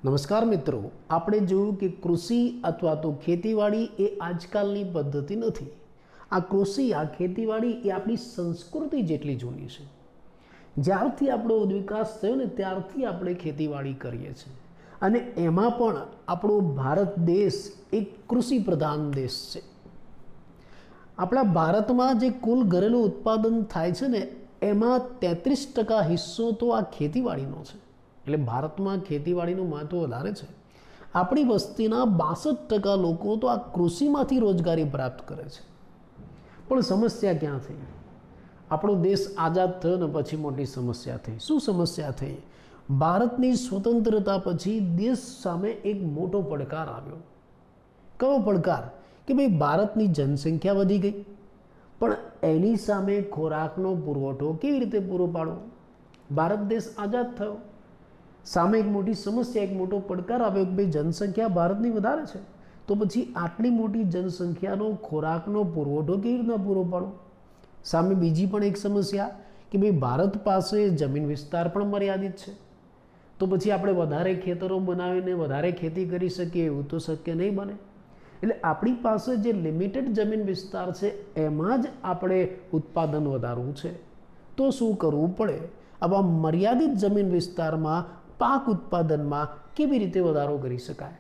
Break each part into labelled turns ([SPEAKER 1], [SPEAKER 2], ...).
[SPEAKER 1] નમસ્કાર મિત્રો, આપણે જોયું કે કૃષિ અથવા તો ખેતીવાડી એ આજકાલની પદ્ધતિ નથી. આ કૃષિ, આ ખેતીવાડી એ આપણી સંસ્કૃતિ જેટલી જૂની છે. જ્યારથી આપણો વિકાસ થયો ને ત્યારથી આપણે ખેતીવાડી કરીએ છીએ. અને એમાં પણ આપણો ભારત દેશ એક કૃષિ પ્રધાન દેશ છે. આપણા ભારતમાં જે કુલ ઘરેલું ઉત્પાદન થાય છે ને એમાં 33% હિસ્સો તો આ ખેતીવાડીનો છે. એટલે ભારતમાં ખેતીવાડીનું મહત્વ વધારે છે. આપણી વસ્તીના 62% લોકો તો આ કૃષિમાંથી રોજગારી પ્રાપ્ત કરે છે. પણ સમસ્યા ક્યાં થઈ? આપણો દેશ આઝાદ થયો ને પછી મોટી સમસ્યા થઈ. શું સમસ્યા થઈ? ભારતની સ્વતંત્રતા પછી દેશ સામે એક મોટો પડકાર આવ્યો. કયો પડકાર? કે ભાઈ ભારતની જનસંખ્યા વધી ગઈ, પણ એની સામે ખોરાકનો પુરવઠો કેવી રીતે પૂરો પાડવો? ભારત દેશ આઝાદ થયો, સામે એક મોટી સમસ્યા, એક મોટો પડકાર આવ્યો કે ભાઈ જનસંખ્યા ભારતની વધારે છે, તો પછી આટલી મોટી જનસંખ્યાનો ખોરાકનો પુરવઠો કેવી રીતના પૂરો પાડવો? સામે બીજી પણ એક સમસ્યા કે ભાઈ ભારત પાસે જમીન વિસ્તાર પણ મર્યાદિત છે, તો પછી આપણે વધારે ખેતરો બનાવીને વધારે ખેતી કરી શકીએ એવું તો શક્ય નહીં બને. એટલે આપણી પાસે જે લિમિટેડ જમીન વિસ્તાર છે એમાં જ આપણે ઉત્પાદન વધારવું છે, તો શું કરવું પડે? આવા મર્યાદિત જમીન વિસ્તારમાં પાક ઉત્પાદનમાં કેવી રીતે વધારો કરી શકાય?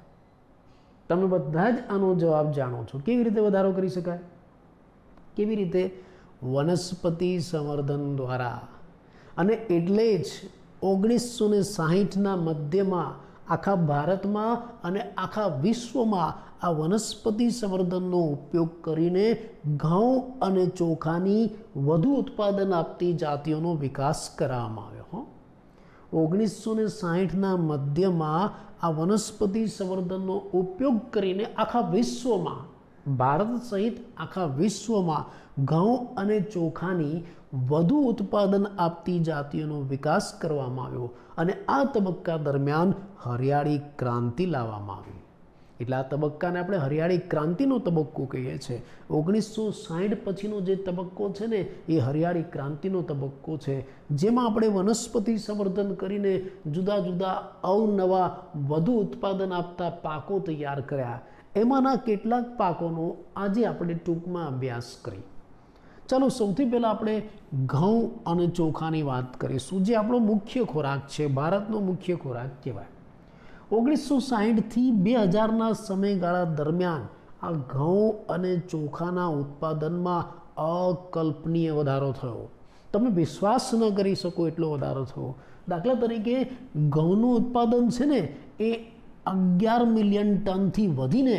[SPEAKER 1] તમે બધા જ આનો જવાબ જાણો છો. કેવી રીતે વધારો કરી શકાય? કેવી રીતે? વનસ્પતિ સંવર્ધન દ્વારા. અને એટલે જ 1960ના મધ્યમાં આખા ભારતમાં અને આખા વિશ્વમાં આ વનસ્પતિ સંવર્ધનનો ઉપયોગ કરીને ઘઉં અને ચોખાની વધુ ઉત્પાદન આપતી જાતિઓનો વિકાસ કરવામાં આવ્યો. 1960ના મધ્યમાં આ વનસ્પતિ સંવર્ધનનો ઉપયોગ કરીને આખા વિશ્વમાં, ભારત સહિત આખા વિશ્વમાં ઘઉં અને ચોખાની વધુ ઉત્પાદન આપતી જાતિઓનો વિકાસ કરવામાં આવ્યો. અને આ તબક્કા દરમિયાન હરિયાળી ક્રાંતિ લાવવામાં આવી. એટલે આ તબક્કાને આપણે હરિયાળી ક્રાંતિનો તબક્કો કહીએ છીએ. 1960 પછીનો જે તબક્કો છે ને એ હરિયાળી ક્રાંતિનો તબક્કો છે, જેમાં આપણે વનસ્પતિ સંવર્ધન કરીને જુદા જુદા અવનવા વધુ ઉત્પાદન આપતા પાકો તૈયાર કર્યા. એમાંના કેટલાક પાકોનો આજે આપણે ટૂંકમાં અભ્યાસ કરીએ. ચાલો સૌથી પહેલાં આપણે ઘઉં અને ચોખાની વાત કરીશું, જે આપણો મુખ્ય ખોરાક છે, ભારતનો મુખ્ય ખોરાક કહેવાય. 1960થી 2000ના સમયગાળા દરમિયાન આ ઘઉં અને ચોખાના ઉત્પાદનમાં અકલ્પનીય વધારો થયો. તમે વિશ્વાસ ન કરી શકો એટલો વધારો થયો. દાખલા તરીકે ઘઉંનું ઉત્પાદન છે ને એ 11 મિલિયન ટનથી વધીને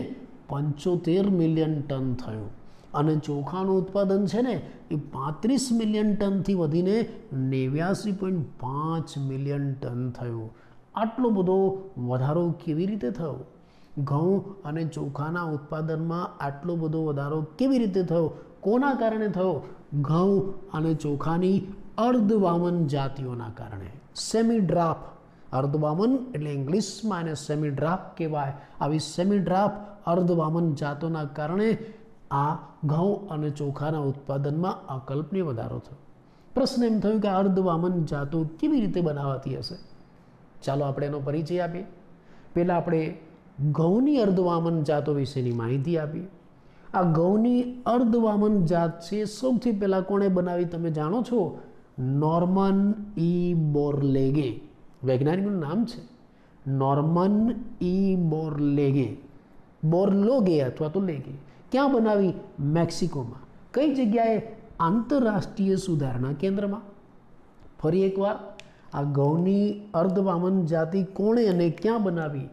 [SPEAKER 1] 75 મિલિયન ટન થયું. અને ચોખાનું ઉત્પાદન છે ને એ 35 મિલિયન ટનથી વધીને 89.5 મિલિયન ટન થયું. આટલો બધો વધારો કેવી રીતે થયો? ઘઉં અને ચોખાના ઉત્પાદનમાં આટલો બધો વધારો કેવી રીતે થયો? કોના કારણે થયો? ઘઉં અને ચોખાની અર્ધવામન જાતિઓના કારણે. સેમી ડ્રાફ્ટ, અર્ધવામન એટલે ઇંગ્લિશમાં એને સેમી ડ્રાફ્ટ કહેવાય. આવી સેમી ડ્રાફ્ટ અર્ધવામન જાતોના કારણે આ ઘઉં અને ચોખાના ઉત્પાદનમાં અકલ્પનીય વધારો થયો. પ્રશ્ન એમ થયો કે અર્ધવામન જાતો કેવી રીતે બનાવાતી હશે? ચાલો આપણે એનો પરિચય આપીએ. પહેલાં આપણે ઘઉંની અર્ધવામન જાતો વિશેની માહિતી આપીએ. આ ઘઉંની અર્ધવામન જાત છે, સૌથી પહેલાં કોણે બનાવી તમે જાણો છો? નોર્મન ઈ બોરલેગે. વૈજ્ઞાનિકનું નામ છે નોર્મન ઈ બોરલેગે. બોરલોગે અથવા તો લેગે. ક્યાં બનાવી? મેક્સિકોમાં. કઈ જગ્યાએ? આંતરરાષ્ટ્રીય સુધારણા કેન્દ્રમાં. ફરી એકવાર, આ ઘઉંની અર્ધવામન જાતિ કોણે અને ક્યાં બનાવી?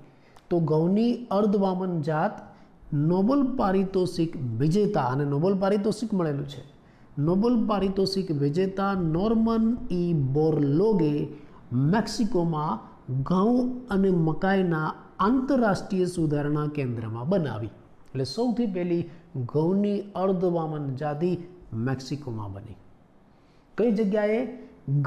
[SPEAKER 1] તો ઘઉંની અર્ધવામન જાત નોબેલ પારિતોષિક વિજેતા, અને નોબેલ પારિતોષિક મળેલું છે, નોબેલ પારિતોષિક વિજેતા નોર્મન ઈ બોરલોગે મેક્સિકોમાં ઘઉં અને મકાઈના આંતરરાષ્ટ્રીય સુધારણા કેન્દ્રમાં બનાવી. એટલે સૌથી પહેલી ઘઉંની અર્ધવામન જાતિ મેક્સિકોમાં બની. કઈ જગ્યાએ?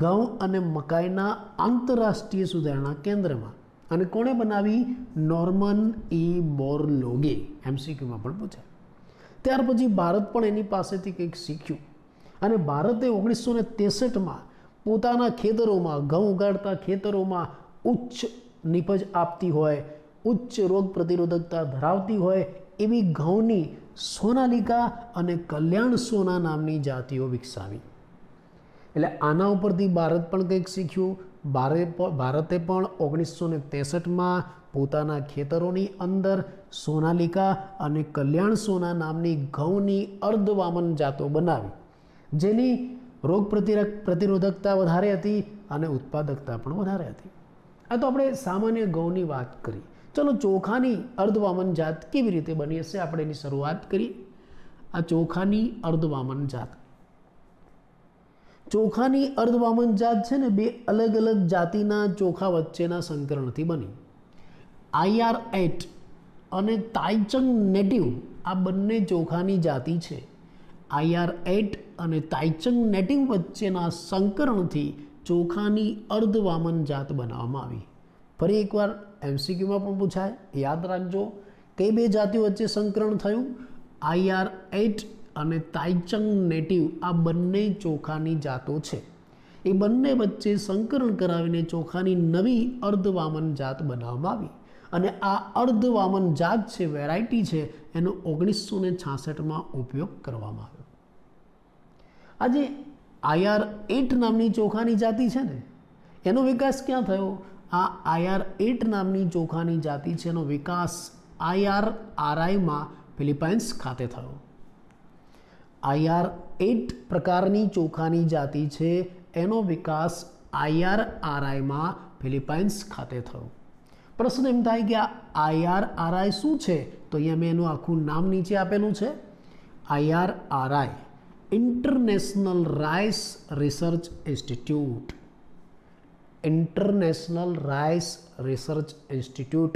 [SPEAKER 1] ઘઉં અને મકાઈના આંતરરાષ્ટ્રીય સુધારણા કેન્દ્રમાં. અને કોણે બનાવી? નોર્મન ઈ બોરલોગે. MCQમાં પણ પૂછાય. ત્યાર પછી ભારત પણ એની પાસેથી કંઈક શીખ્યું અને ભારતે 1963માં પોતાના ખેતરોમાં, ઘઉં ઉગાડતા ખેતરોમાં ઉચ્ચ નીપજ આપતી હોય, ઉચ્ચ રોગ પ્રતિરોધકતા ધરાવતી હોય એવી ઘઉંની સોનાલિકા અને કલ્યાણ સોના નામની જાતિઓ વિકસાવી. એટલે આના ઉપરથી ભારત પણ કંઈક શીખ્યું. ભારતે પણ 1963માં પોતાના ખેતરોની અંદર સોનાલિકા અને કલ્યાણ સોના નામની ઘઉંની અર્ધવામન જાતો બનાવી, જેની રોગ પ્રતિરોધકતા વધારે હતી અને ઉત્પાદકતા પણ વધારે હતી. આ તો આપણે સામાન્ય ઘઉંની વાત કરી. ચલો ચોખાની અર્ધવામન જાત કેવી રીતે બની હશે આપણે એની શરૂઆત કરીએ. આ ચોખાની અર્ધવામન જાત, ચોખાની અર્ધવામન જાત છે ને બે અલગ અલગ જાતિના ચોખા વચ્ચેના સંકરણથી બની. IR8 અને તાઇચંગ નેટિવ આ બંને ચોખાની જાતિ છે. IR8 અને તાઇચંગ નેટિવ વચ્ચેના સંકરણથી ચોખાની અર્ધવામન જાત બનાવવામાં આવી. ફરી એકવાર MCQમાં પણ પૂછાય, યાદ રાખજો કઈ બે જાતિઓ વચ્ચે સંકરણ થયું. IR8 અને તાઇચંગ નેટિવ આ બંને ચોખાની જાતો છે. એ બંને વચ્ચે સંકરણ કરાવીને ચોખાની નવી અર્ધવામન જાત બનાવવામાં આવી. અને આ અર્ધવામન જાત છે, વેરાયટી છે, એનો 1966માં ઉપયોગ કરવામાં આવ્યો. આજે IR8 નામની ચોખાની જાતિ છે ને, એનો વિકાસ ક્યાં થયો? આ IR8 નામની ચોખાની જાતિ છે એનો વિકાસ IRRIમાં ફિલિપાઇન્સ ખાતે થયો. IR8 પ્રકારની ચોખાની જાતિ છે એનો વિકાસ IRRIમાં ફિલિપાઇન્સ ખાતે થયો. પ્રશ્ન એમ થાય કે આ IRRI શું છે? તો અહીંયા મેં એનું આખું નામ નીચે આપેલું છે. IRRI International Rice Research Institute. International Rice Research Institute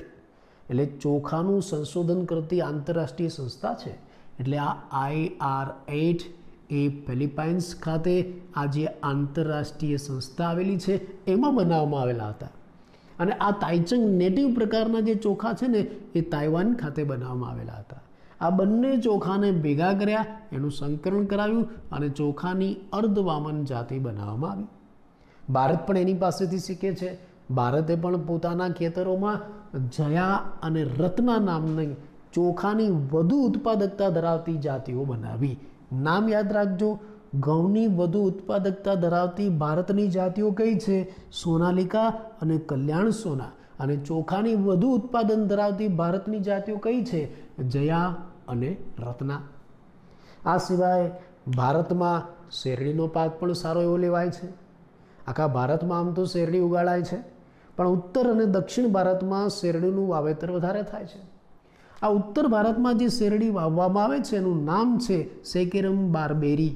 [SPEAKER 1] એટલે ચોખાનું સંશોધન કરતી આંતરરાષ્ટ્રીય સંસ્થા છે. એટલે આ IR8 એ ફિલિપાઇન્સ ખાતે આ જે આંતરરાષ્ટ્રીય સંસ્થા આવેલી છે એમાં બનાવવામાં આવેલા હતા. અને આ તાઇચંગ નેટિવ પ્રકારના જે ચોખા છે ને એ તાઇવાન ખાતે બનાવવામાં આવેલા હતા. આ બંને ચોખાને ભેગા કર્યા, એનું સંકરણ કરાવ્યું અને ચોખાની અર્ધવામન જાતિ બનાવવામાં આવી. ભારત પણ એની પાસેથી શીખે છે. ભારતે પણ પોતાના ખેતરોમાં જયા અને રત્ના નામની ચોખાની વધુ ઉત્પાદકતા ધરાવતી જાતિઓ બનાવી. નામ યાદ રાખજો. ઘઉંની વધુ ઉત્પાદકતા ધરાવતી ભારતની જાતિઓ કઈ છે? સોનાલિકા અને કલ્યાણ સોના. અને ચોખાની વધુ ઉત્પાદન ધરાવતી ભારતની જાતિઓ કઈ છે? જયા અને રત્ના. આ સિવાય ભારતમાં શેરડીનો પાક પણ સારો એવો લેવાય છે. આખા ભારતમાં આમ તો શેરડી ઉગાડાય છે, પણ ઉત્તર અને દક્ષિણ ભારતમાં શેરડીનું વાવેતર વધારે થાય છે. આ ઉત્તર ભારતમાં જે શેરડી વાવવામાં આવે છે એનું નામ છે સેકેરમ બારબેરી.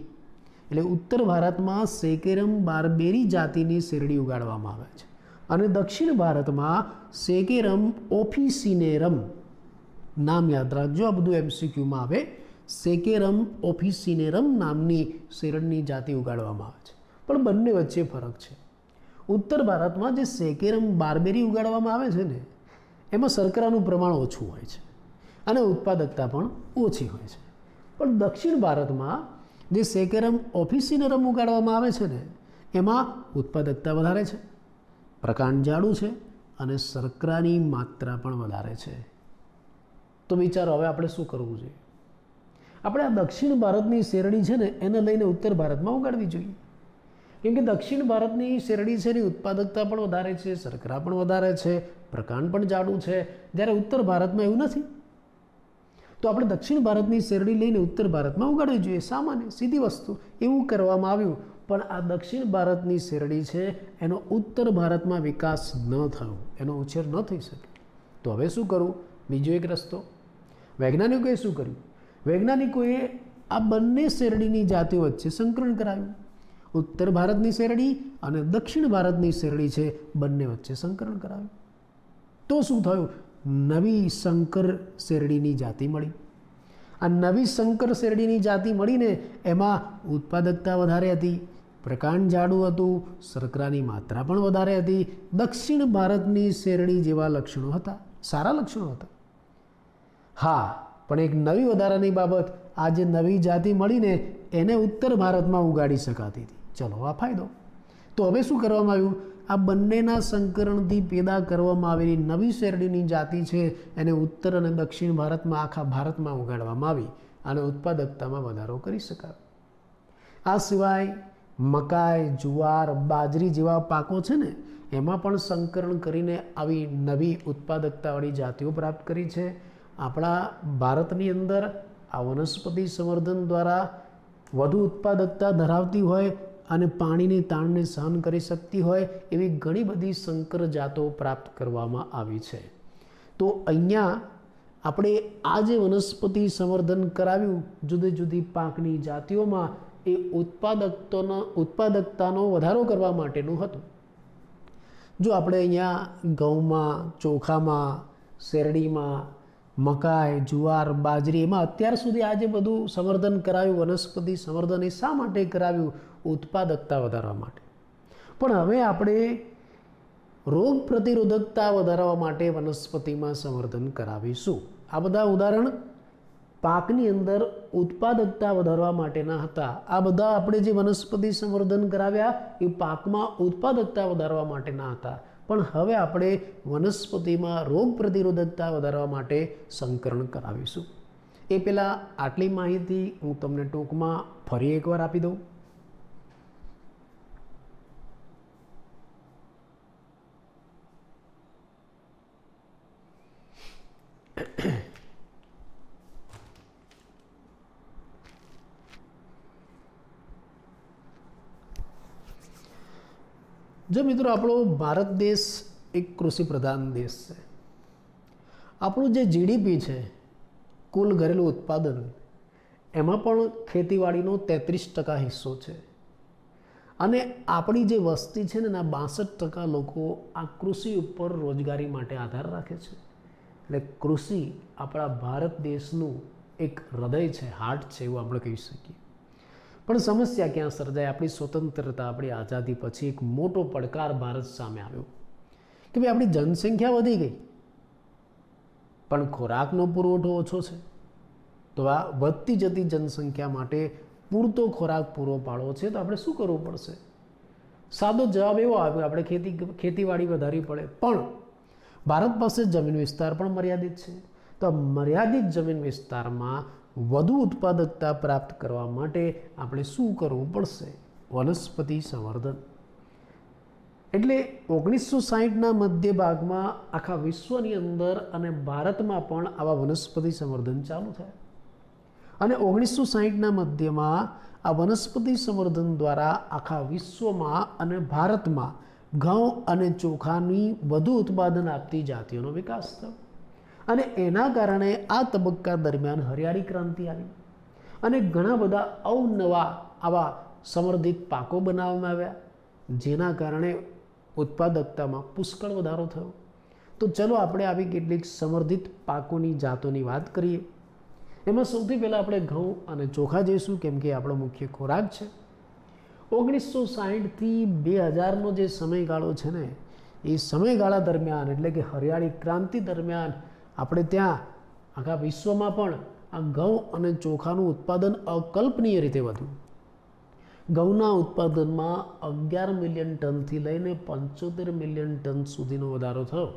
[SPEAKER 1] એટલે ઉત્તર ભારતમાં સેકેરમ બારબેરી જાતિની શેરડી ઉગાડવામાં આવે છે. અને દક્ષિણ ભારતમાં સેકેરમ ઓફિસિનેરમ. નામ યાદ રાખજો, આ બધું MCQમાં આવે. સેકેરમ ઓફિસિનેરમ નામની શેરડીની જાતિ ઉગાડવામાં આવે છે. પણ બંને વચ્ચે ફરક છે. ઉત્તર ભારતમાં જે સેકેરમ બારબેરી ઉગાડવામાં આવે છે ને એમાં શર્કરાનું પ્રમાણ ઓછું હોય છે અને ઉત્પાદકતા પણ ઓછી હોય છે. પણ દક્ષિણ ભારતમાં જે સેકેરમ ઓફિસિનેરમ ઉગાડવામાં આવે છે ને એમાં ઉત્પાદકતા વધારે છે, પ્રકાંડ જાડું છે અને શર્કરાની માત્રા પણ વધારે છે. તો વિચારો હવે આપણે શું કરવું જોઈએ? આપણે આ દક્ષિણ ભારતની શેરડી છે ને એને લઈને ઉત્તર ભારતમાં ઉગાડવી જોઈએ. કેમ કે દક્ષિણ ભારતની શેરડી છે એની ઉત્પાદકતા પણ વધારે છે, શર્કરા પણ વધારે છે, પ્રકાંડ પણ જાડું છે, જ્યારે ઉત્તર ભારતમાં એવું નથી. તો આપણે દક્ષિણ ભારતની શેરડી લઈને ઉત્તર ભારતમાં ઉગાડવી જોઈએ. સામાન્ય સીધી વસ્તુ. એવું કરવામાં આવ્યું, પણ આ દક્ષિણ ભારતની શેરડી છે એનો ઉત્તર ભારતમાં વિકાસ ન થયો, એનો ઉછેર ન થઈ શકે. તો હવે શું કરવું? બીજો એક રસ્તો. વૈજ્ઞાનિકોએ શું કર્યું? વૈજ્ઞાનિકોએ આ બંને શેરડીની જાતિઓ વચ્ચે સંકરણ કરાવ્યું. ઉત્તર ભારતની શેરડી અને દક્ષિણ ભારતની શેરડી છે બંને વચ્ચે સંકરણ કરાવ્યું. તો શું થયું? નવી સંકર શેરડીની જાતિ મળી. આ નવી સંકર શેરડીની જાતિ મળીને એમાં ઉત્પાદકતા વધારે હતી, પ્રકાંડ જાડું હતું, શર્કરાની માત્રા પણ વધારે હતી. દક્ષિણ ભારતની શેરડી જેવા લક્ષણો હતા, સારા લક્ષણો હતા. હા, પણ એક નવી વધારાની બાબત, આ જે નવી જાતિ મળીને એને ઉત્તર ભારતમાં ઉગાડી શકાતી હતી. ચલો, આ ફાયદો. તો તો હવે શું કરવામાં આવ્યું? આ બંનેના સંકરણથી પેદા કરવામાં આવેલી નવી શેરડીની જાતિ છે એને ઉત્તર અને દક્ષિણ ભારતમાં, આખા ભારતમાં ઉગાડવામાં આવી અને ઉત્પાદકતામાં વધારો કરી શકાય. આ સિવાય મકાઈ, જુવાર, બાજરી જેવા પાકો છે ને એમાં પણ સંકરણ કરીને આવી નવી ઉત્પાદકતાવાળી જાતિઓ પ્રાપ્ત કરી છે. આપણા ભારતની અંદર આ વનસ્પતિ સંવર્ધન દ્વારા વધુ ઉત્પાદકતા ધરાવતી હોય અને પાણીની તાણને સહન કરી શકતી હોય એવી ઘણી બધી સંકર જાતો પ્રાપ્ત કરવામાં આવી છે. તો અહીંયા આપણે આ જે વનસ્પતિ સંવર્ધન કરાવ્યું જુદી જુદી પાકની જાતિઓમાં એ ઉત્પાદકતાનો વધારો કરવા માટેનું હતું. જો આપણે અહીંયા ઘઉંમાં, ચોખામાં, શેરડીમાં, મકાઈ, જુવાર, બાજરી એમાં અત્યાર સુધી આ જે બધું સંવર્ધન કરાવ્યું, વનસ્પતિ સંવર્ધન, એ શા માટે કરાવ્યું? ઉત્પાદકતા વધારવા માટે. પણ હવે આપણે રોગ પ્રતિરોધકતા વધારવા માટે વનસ્પતિમાં સંવર્ધન કરાવીશું. આ બધા ઉદાહરણ પાકની અંદર ઉત્પાદકતા વધારવા માટેના હતા. આ બધા આપણે જે વનસ્પતિ સંવર્ધન કરાવ્યા એ પાકમાં ઉત્પાદકતા વધારવા માટેના હતા. પણ હવે આપણે વનસ્પતિમાં રોગ પ્રતિરોધકતા વધારવા માટે સંકરણ કરાવીશું. એ પહેલાં આટલી માહિતી હું તમને ટૂંકમાં ફરી એકવાર આપી દઉં. જો મિત્રો, આપણો ભારત દેશ એક કૃષિ પ્રધાન દેશ છે. આપણું જે જીડીપી છે, કુલ ઘરેલું ઉત્પાદન, એમાં પણ ખેતીવાડીનો 33% હિસ્સો છે. અને આપણી જે વસ્તી છે ને એના 62% લોકો આ કૃષિ ઉપર રોજગારી માટે આધાર રાખે છે. એટલે કૃષિ આપણા ભારત દેશનું એક હૃદય છે, હાર્ટ છે, એવું આપણે કહી શકીએ. પણ સમસ્યા ક્યાં સર્જાય? આપણી સ્વતંત્રતા, આપણી આઝાદી પછી એક મોટો પડકાર ભારત સામે આવ્યો કે ભાઈ આપણી જનસંખ્યા વધી ગઈ પણ ખોરાકનો પુરવઠો ઓછો છે. તો આ વધતી જતી જનસંખ્યા માટે પૂરતો ખોરાક પૂરો પાડવો છે તો આપણે શું કરવું પડશે? સાદો જવાબ એવો આવ્યો, આપણે ખેતીવાડી વધારવી પડે. પણ ભારત પાસે જમીન વિસ્તાર પણ મર્યાદિત છે. તો મર્યાદિત જમીન વિસ્તારમાં વધુ ઉત્પાદકતા પ્રાપ્ત કરવા માટે આપણે શું કરવું પડશે? વનસ્પતિ સંવર્ધન. એટલે 1960ના મધ્ય ભાગમાં આખા વિશ્વની અંદર અને ભારતમાં પણ આવા વનસ્પતિ સંવર્ધન ચાલુ થયા. અને 1960ના મધ્યમાં આ વનસ્પતિ સંવર્ધન દ્વારા આખા વિશ્વમાં અને ભારતમાં ઘઉં અને ચોખાની વધુ ઉત્પાદન આપતી જાતિઓનો વિકાસ થયો. અને એના કારણે આ તબક્કા દરમિયાન હરિયાળી ક્રાંતિ આવી અને ઘણા બધા અવનવા આવા સંવર્ધિત પાકો બનાવવામાં આવ્યા, જેના કારણે ઉત્પાદકતામાં પુષ્કળ વધારો થયો. તો ચલો આપણે આવી કેટલીક સંવર્ધિત પાકોની જાતોની વાત કરીએ. એમાં સૌથી પહેલાં આપણે ઘઉં અને ચોખા જઈશું, કેમ કે આપણો મુખ્ય ખોરાક છે. 1960થી 2000નો જે સમયગાળો છે ને, એ સમયગાળા દરમિયાન એટલે કે હરિયાળી ક્રાંતિ દરમિયાન આપણે ત્યાં આખા વિશ્વમાં પણ આ ઘઉં અને ચોખાનું ઉત્પાદન અકલ્પનીય રીતે વધ્યું. ઘઉંના ઉત્પાદનમાં 11 મિલિયન ટનથી લઈને 75 મિલિયન ટન સુધીનો વધારો થયો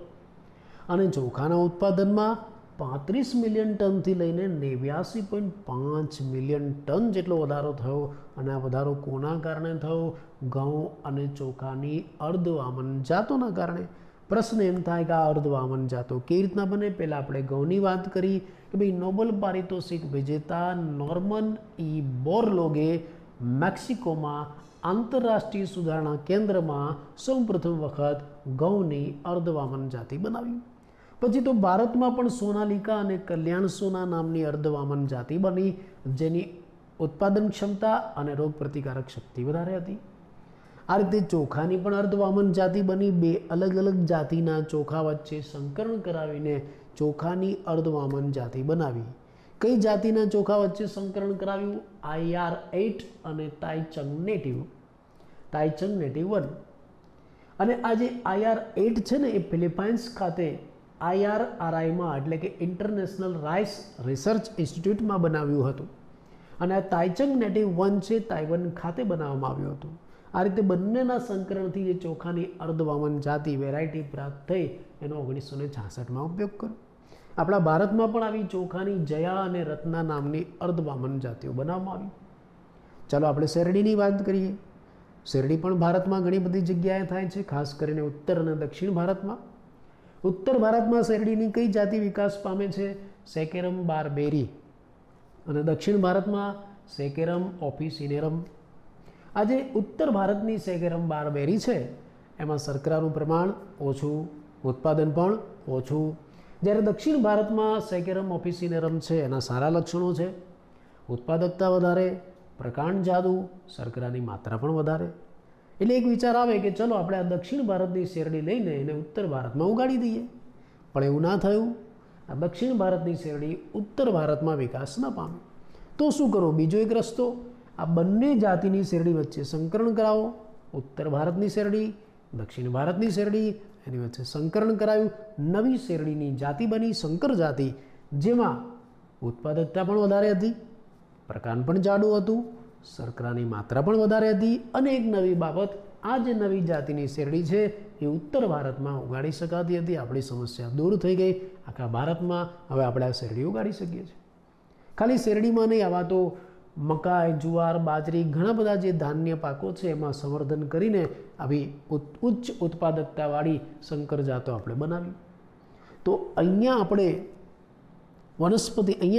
[SPEAKER 1] અને ચોખાના ઉત્પાદનમાં 35 મિલિયન ટનથી લઈને 89.5 મિલિયન ટન જેટલો વધારો થયો. અને આ વધારો કોના કારણે થયો? ઘઉં અને ચોખાની અર્ધવામન જાતોના કારણે. પ્રશ્ન એમ થાય કે આ અર્ધવામન જાતો કેવી રીતના બને? પહેલાં આપણે ઘઉંની વાત કરી કે ભાઈ નોબેલ પારિતોષિક વિજેતા નોર્મન ઈ બોરલોગે મેક્સિકોમાં આંતરરાષ્ટ્રીય સુધારણા કેન્દ્રમાં સૌપ્રથમ વખત ઘઉંની અર્ધવામન જાતિ બનાવી. પછી તો ભારતમાં પણ સોનાલિકા અને કલ્યાણ સોના નામની અર્ધવામન જાતિ બની, જેની ઉત્પાદન ક્ષમતા અને રોગ પ્રતિકારક શક્તિ વધારે હતી. આ રીતે ચોખાની પણ અર્ધવામન જાતિ બની. 2 અલગ અલગ જાતિના ચોખા વચ્ચે સંકરણ કરાવીને ચોખાની અર્ધવામન જાતિ બનાવી. કઈ જાતિના ચોખા વચ્ચે સંકરણ કરાવ્યું? IR8 અને તાઇચંગ નેટિવ 1. અને આ જે IR8 છે ને, એ ફિલિપાઇન્સ ખાતે IRRIમાં એટલે કે ઇન્ટરનેશનલ રાઇસ રિસર્ચ ઇન્સ્ટિટ્યૂટમાં બનાવ્યું હતું. અને આ તાઇચંગ નેટિવ 1 છે, તાઇવાન ખાતે બનાવવામાં આવ્યું હતું. આ રીતે બંનેના સંકરણથી જે ચોખાની અર્ધવામન જાતિ વેરાયટી પ્રાપ્ત થઈ એનો 1966માં ઉપયોગ કર્યો. આપણા ભારતમાં પણ આવી ચોખાની જયા અને રત્ના નામની અર્ધવામન જાતિઓ બનાવવામાં આવી. ચાલો આપણે શેરડીની વાત કરીએ. શેરડી પણ ભારતમાં ઘણી બધી જગ્યાએ થાય છે, ખાસ કરીને ઉત્તર અને દક્ષિણ ભારતમાં. ઉત્તર ભારતમાં શેરડીની કઈ જાતિ વિકાસ પામે છે? સેકેરમ બારબેરી. અને દક્ષિણ ભારતમાં સેકેરમ ઓફિસિનેરમ. આજે ઉત્તર ભારતની સેકેરમ બારબેરી છે એમાં શર્કરાનું પ્રમાણ ઓછું, ઉત્પાદન પણ ઓછું. જ્યારે દક્ષિણ ભારતમાં સેકેરમ ઓફિસિનેરમ છે એના સારા લક્ષણો છે, ઉત્પાદકતા વધારે, પ્રકાંડ જાડું, શર્કરાની માત્રા પણ વધારે. એટલે એક વિચાર આવે કે ચલો આપણે આ દક્ષિણ ભારતની શેરડી લઈને એને ઉત્તર ભારતમાં ઉગાડી દઈએ, પણ એવું ના થયું. આ દક્ષિણ ભારતની શેરડી ઉત્તર ભારતમાં વિકાસ ન પામી. તો શું કરો? બીજો એક રસ્તો, આ બંને જાતિની શેરડી વચ્ચે સંકરણ કરાવો. ઉત્તર ભારતની શેરડી, દક્ષિણ ભારતની શેરડી, એની વચ્ચે સંકરણ કરાવ્યું. નવી શેરડીની જાતિ બની, શંકર જાતિ, જેમાં ઉત્પાદકતા પણ વધારે હતી, પ્રકાંડ પણ જાડું હતું, શર્કરાની માત્રા પણ વધારે હતી. અને એક નવી બાબત, આ જે નવી જાતિની શેરડી છે એ ઉત્તર ભારતમાં ઉગાડી શકાતી હતી. આપણી સમસ્યા દૂર થઈ ગઈ. આખા ભારતમાં હવે આપણે આ શેરડી ઉગાડી શકીએ છીએ. ખાલી શેરડીમાં નહીં, આવા તો મકાઈ, જુવાર, બાજરી, ઘણા બધા જે ધાન્ય પાકો છે એમાં સંવર્ધન કરીને આવી ઉચ્ચ ઉત્પાદકતાવાળી સંકર જાતો આપણે બનાવી. તો અહીંયા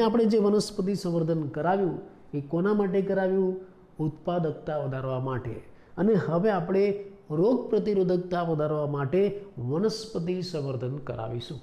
[SPEAKER 1] આપણે જે વનસ્પતિ સંવર્ધન કરાવ્યું એ કોના માટે કરાવ્યું? ઉત્પાદકતા વધારવા માટે. અને હવે આપણે રોગ પ્રતિરોધકતા વધારવા માટે વનસ્પતિ સંવર્ધન કરાવીશું.